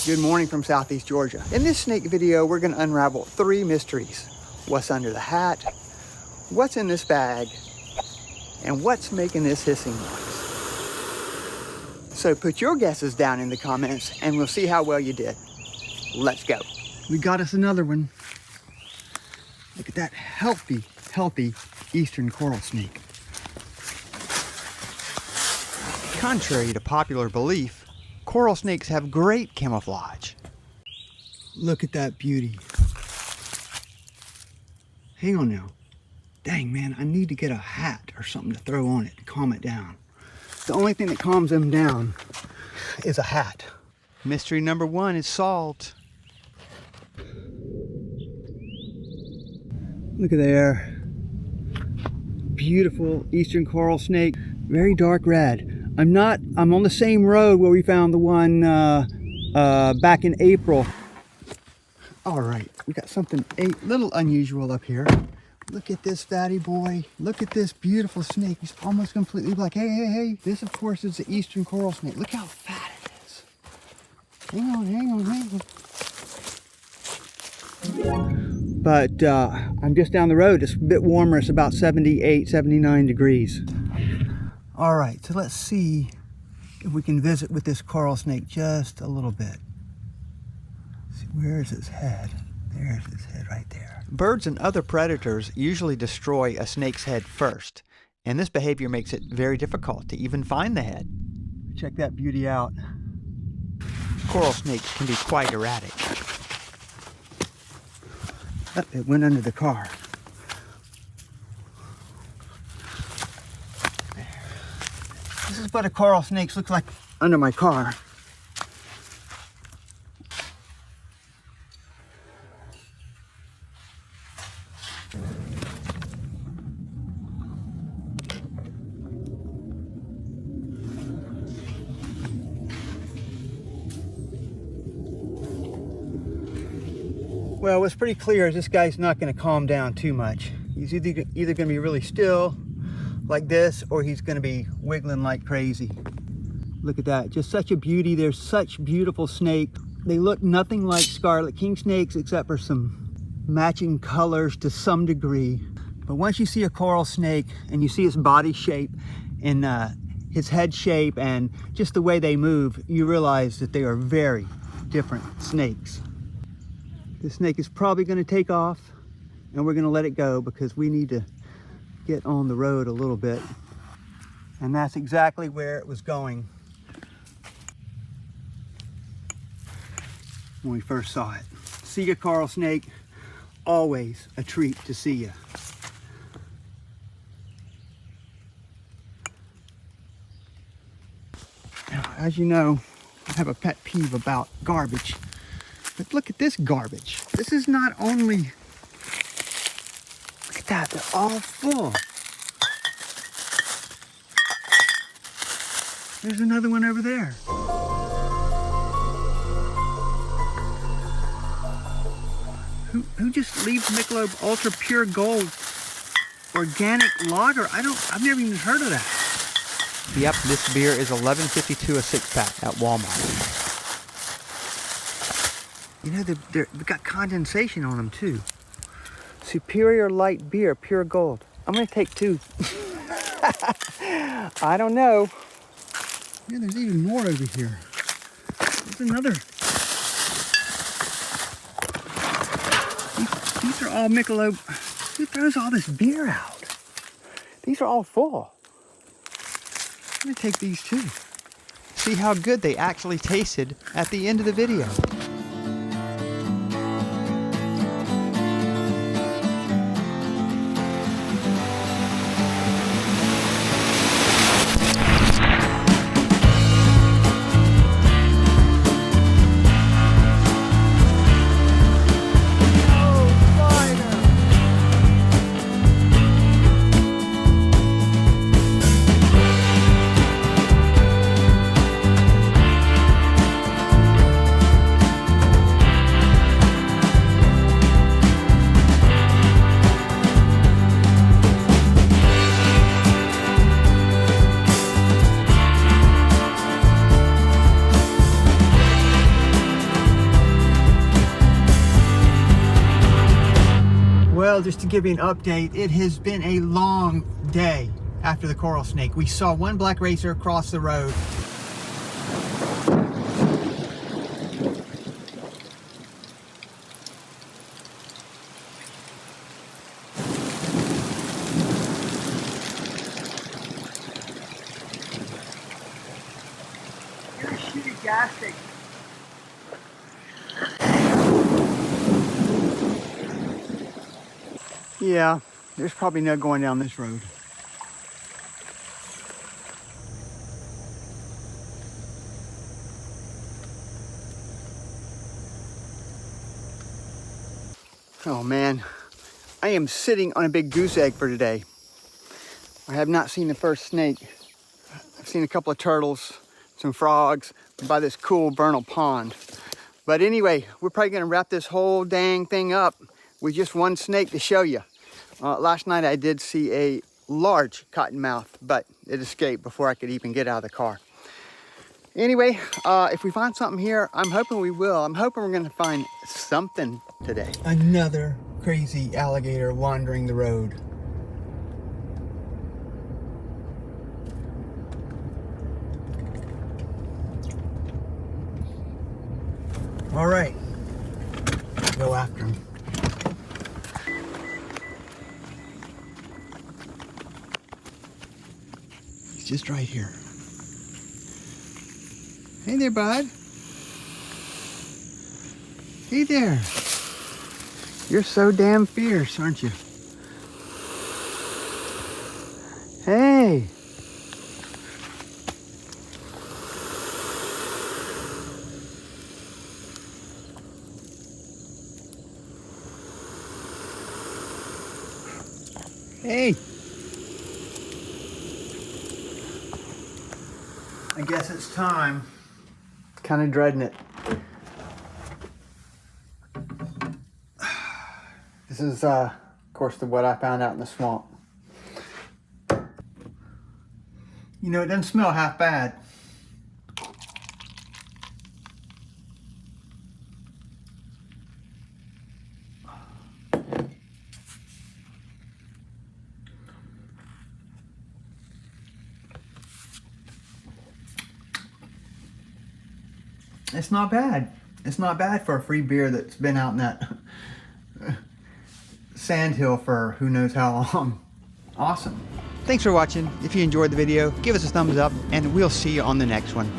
Good morning from Southeast Georgia. In this snake video, we're gonna unravel 3 mysteries. What's under the hat, what's in this bag, and what's making this hissing noise. So put your guesses down in the comments and we'll see how well you did. Let's go. We got us another one. Look at that healthy eastern coral snake. Contrary to popular belief, coral snakes have great camouflage. Look at that beauty. Hang on now. Dang, man, I need to get a hat or something to throw on it to calm it down. The only thing that calms them down is a hat. Mystery number 1 is solved. Look at there. Beautiful eastern coral snake. Very dark red. I'm on the same road where we found the one back in April. All right, we got something a little unusual up here. Look at this fatty boy. Look at this beautiful snake. He's almost completely black. Hey. This, of course, is the eastern coral snake. Look how fat it is. Hang on. But I'm just down the road. It's a bit warmer. It's about 78, 79 degrees. All right, so let's see if we can visit with this coral snake just a little bit. See, where is its head? There's its head right there. Birds and other predators usually destroy a snake's head first, and this behavior makes it very difficult to even find the head. Check that beauty out. Coral snakes can be quite erratic. Oh, it went under the car. This is what a coral snake looks like under my car. Well, what's pretty clear is this guy's not going to calm down too much. He's either going to be really still like this, or he's going to be wiggling like crazy. Look at that, just such a beauty. They're such beautiful snakes. They look nothing like Scarlet Kingsnakes except for some matching colors to some degree. But once you see a coral snake and you see his body shape and his head shape and just the way they move, you realize that they are very different snakes. This snake is probably going to take off, and we're going to let it go because we need to get on the road a little bit. And that's exactly where it was going when we first saw it. See a coral snake, always a treat to see you. Now, as you know, I have a pet peeve about garbage. But look at this garbage. This is not only, look at that, they're all full. There's another one over there. Who just leaves Michelob Ultra Pure Gold organic lager? I've never even heard of that. Yep, this beer is $11.52 a 6-pack at Walmart. You know, they've got condensation on them too. Superior light beer, pure gold. I'm gonna take 2. I don't know. Yeah, there's even more over here. There's another. These are all Michelob. Who throws all this beer out? These are all full. I'm gonna take these too. See how good they actually tasted at the end of the video. Well, just to give you an update, it has been a long day after the coral snake. We saw one black racer across the road. You're a shitty gas station. Yeah, there's probably no going down this road. Oh man, I am sitting on a big goose egg for today. I have not seen the first snake. I've seen a couple of turtles, some frogs, by this cool vernal pond. But anyway, we're probably gonna wrap this whole dang thing up with just one snake to show you. Last night I did see a large cottonmouth, but it escaped before I could even get out of the car. Anyway, if we find something here, I'm hoping we will. I'm hoping we're gonna find something today. Another crazy alligator wandering the road. All right, go after him. He's just right here. Hey there, bud. Hey there. You're so damn fierce, aren't you? Hey. Hey. I guess it's time. Kind of dreading it. This is, of course, what I found out in the swamp. You know, it doesn't smell half bad. It's not bad. It's not bad for a free beer that's been out in that sandhill for who knows how long. Awesome. Thanks for watching. If you enjoyed the video, give us a thumbs up and we'll see you on the next one.